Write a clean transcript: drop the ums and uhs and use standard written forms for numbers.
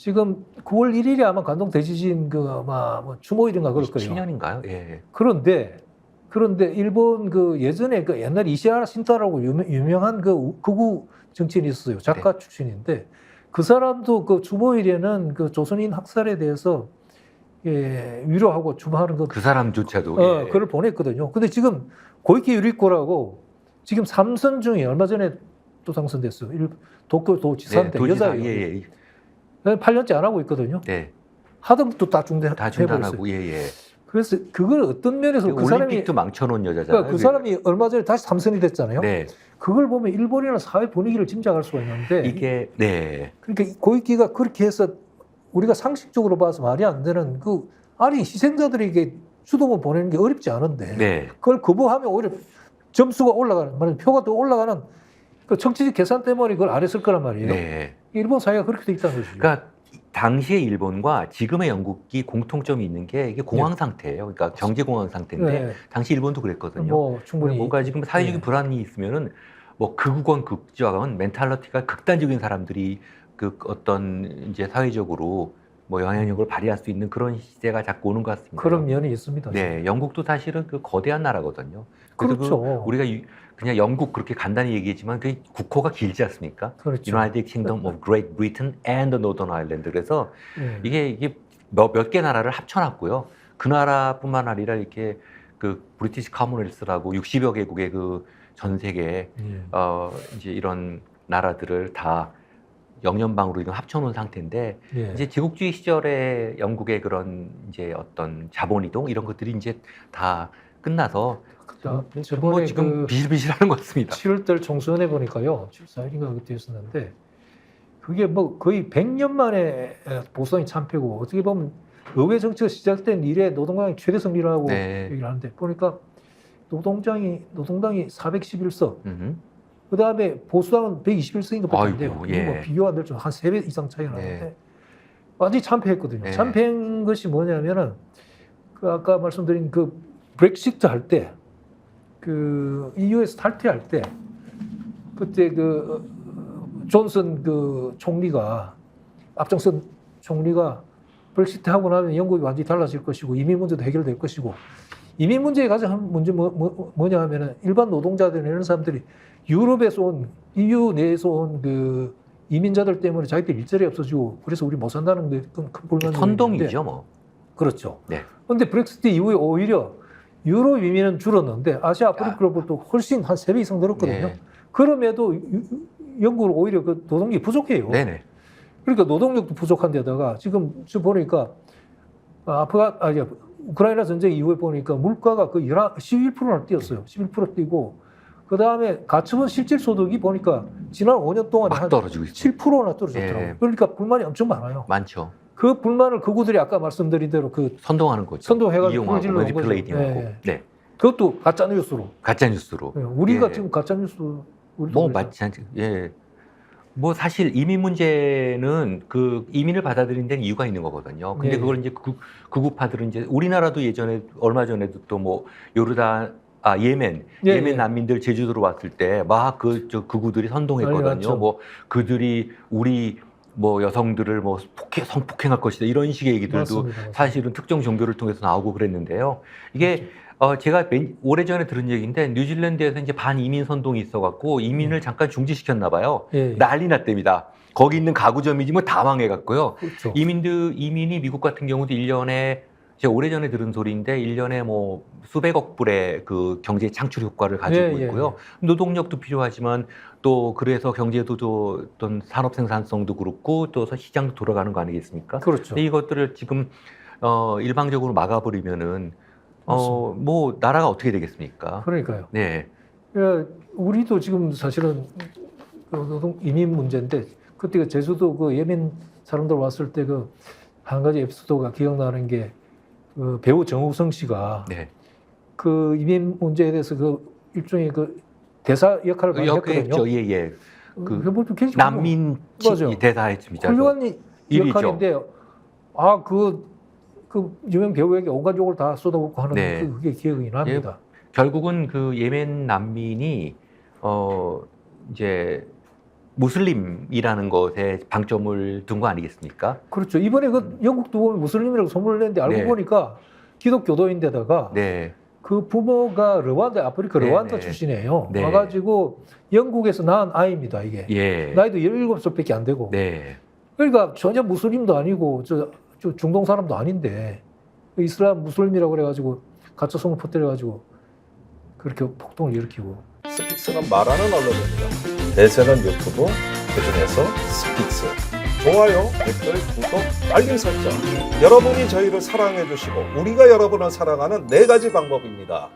지금 9월 1일에 아마 관동 대지진 그 아마 뭐 추모일인가 그럴 거예요. 7년인가요? 예. 그런데 일본 그 예전에 그 옛날 이시하라 신타라고 유명한 그 극우 정치인이 있었어요. 작가 출신인데 그 사람도 그 추모일에는 그 조선인 학살에 대해서 위로하고 추모하는 그 사람조차도 예. 글을 보냈거든요. 근데 지금 고이키 유리코라고 지금 3선 중에 얼마 전에 또 당선됐어요. 도쿄도지사인데 여자예요. 예. 8년째 안 하고 있거든요. 네. 하던 것도 다 다 중단하고 예. 그래서 그걸 어떤 면에서 그 사람이 올림픽도 망쳐놓은 여자잖아요. 그 사람이 얼마 전에 다시 당선이 됐잖아요. 네. 그걸 보면 일본이나 사회 분위기를 짐작할 수가 있는데 이게 네. 그러니까 고이키가 그렇게 해서 우리가 상식적으로 봐서 말이 안 되는 아니 희생자들에게 주동을 보내는 게 어렵지 않은데 네. 그걸 거부하면 오히려 점수가 올라가는 말은 표가 더 올라가는 그 정치적 계산 때문에 그걸 안 했을 거란 말이에요. 네. 일본 사회가 그렇게 돼 있다는 거죠. 그러니까 당시의 일본과 지금의 영국이 공통점이 있는 게 이게 공황 상태예요. 그러니까 경제 공황 상태인데 당시 일본도 그랬거든요. 뭐 충분히 뭔가 지금 사회적인 불안이 있으면은 뭐 극우건 극좌건 멘탈리티가 극단적인 사람들이 그 어떤 이제 사회적으로 뭐 영향력을 발휘할 수 있는 그런 시대가 자꾸 오는 것 같습니다. 그런 면이 있습니다. 네, 영국도 사실은 그 거대한 나라거든요. 그래서 그렇죠. 우리가 그냥 영국 그렇게 간단히 얘기했지만 그 국호가 길지 않습니까? 그렇죠. United Kingdom of Great Britain and the Northern Ireland. 그래서 네. 이게 몇 개 나라를 합쳐놨고요. 그 나라뿐만 아니라 이렇게 그 브리티시 커먼웰스라고 60여 개국의 그 전 세계 이제 이런 나라들을 다 영연방으로 이거 합쳐놓은 상태인데 이제 제국주의 시절에 영국의 그런 이제 어떤 자본이동 이런 것들이 이제 다 끝나서 뭐 지금 비실비실하는 것 같습니다. 7월달 총선해 보니까요, 14일인가 그때 있었는데 그게 뭐 거의 100년 만에 보수당이 참패고 어떻게 보면 의회 정치가 시작된 이래 노동당이 최대 승리라고 얘기를 하는데 보니까 노동당이 411석. 그 다음에 보수당은 121석인가 밖에 안 돼요. 뭐 비교 안 될 줄 한 3배 이상 차이가 나는데 완전히 참패했거든요. 참패한 것이 뭐냐면은 그 아까 말씀드린 그 브렉시트 할 때 그 EU에서 탈퇴할 때 그때 그 존슨 그 총리가 앞장선 총리가 브렉시트 하고 나면 영국이 완전히 달라질 것이고 이민 문제도 해결될 것이고 이민 문제의 가장 문제 뭐냐 하면은 일반 노동자들 이런 사람들이 유럽에서 온 EU 내에서 온 그 이민자들 때문에 자기들 일자리 없어지고 그래서 우리 못 산다는 게 큰 불만이 선동이죠, 뭐. 그렇죠. 네. 그런데 브렉시트 이후에 오히려 유럽 이민은 줄었는데 아시아 아프리카로부터 훨씬 한 3배 이상 늘었거든요. 네. 그럼에도 영국은 오히려 그 노동력이 부족해요. 네네. 그러니까 노동력도 부족한 데다가 지금 보니까 우크라이나 전쟁 이후에 보니까 물가가 그 11%나 뛰었어요. 11% 뛰고 그 다음에 가처분 실질 소득이 보니까 지난 5년 동안에 한 떨어지고 있어요. 7%나 떨어졌더라고요. 그러니까 불만이 엄청 많아요. 많죠. 그 불만을 극우들이 아까 말씀드린 대로 그 선동하는 거죠. 선동해가지고 이용하고 매니플레이팅하고. 네. 그것도 가짜 뉴스로. 우리가 지금 가짜 뉴스 뭐 맞지 않지. 예. 뭐 사실 이민 문제는 그 이민을 받아들인 데는 이유가 있는 거거든요. 근데 그걸 이제 극우파들은 이제 우리나라도 예전에 얼마 전에도 또 뭐 예멘 난민들 제주도로 왔을 때 막 극우들이 선동했거든요. 뭐 그들이 우리 뭐 여성들을 뭐 성폭행할 것이다 이런 식의 얘기들도 맞습니다. 사실은 특정 종교를 통해서 나오고 그랬는데요. 이게 제가 오래전에 들은 얘기인데 뉴질랜드에서 이제 반이민 선동이 있어갖고 이민을 잠깐 중지시켰나 봐요. 난리 났답니다. 거기 있는 가구점이지 뭐 다 망해갔고요. 그렇죠. 이민이 미국 같은 경우도 1년에 제가 오래전에 들은 소리인데 1년에 뭐 수백억 불의 그 경제 창출 효과를 가지고 있고요. 노동력도 필요하지만 또 그래서 경제도 어떤 산업 생산성도 그렇고 또 시장도 돌아가는 거 아니겠습니까? 그렇죠. 근데 이것들을 지금 일방적으로 막아버리면은 뭐 나라가 어떻게 되겠습니까? 그러니까요. 네. 우리도 지금 사실은 노동 이민 문제인데 그때 제주도 그 예멘 사람들 왔을 때 그 한 가지 에피소드가 기억나는 게 그 배우 정우성 씨가 그 이민 문제에 대해서 그 일종의 그 대사 역할을 많이 했거든요. 예. 그 난민 대사했습니다. 훌륭한 역할인데 그 유명 배우에게 온갖 욕을 다 쏟아붓고 하는 그게 기억이 납니다. 결국은 그 예멘 난민이 이제 무슬림이라는 것에 방점을 둔 거 아니겠습니까? 그렇죠. 이번에 그 영국도 보면 무슬림이라고 소문을 냈는데 알고 네. 보니까 기독교도인데다가 네. 그 부모가 르완다, 아프리카 네, 르완다 네. 출신이에요. 네. 와가지고 영국에서 낳은 아이입니다, 이게. 예. 나이도 17살밖에 안 되고. 네. 그러니까 전혀 무슬림도 아니고 저 중동 사람도 아닌데 이슬람 무슬림이라고 그래가지고 가짜 소문 퍼뜨려가지고 그렇게 폭동을 일으키고. 스픽스는 말하는 언론입니다. 대세는 유튜브, 그중에서 스픽스. 좋아요, 댓글, 구독, 알림 설정. 여러분이 저희를 사랑해 주시고 우리가 여러분을 사랑하는 4가지 방법입니다.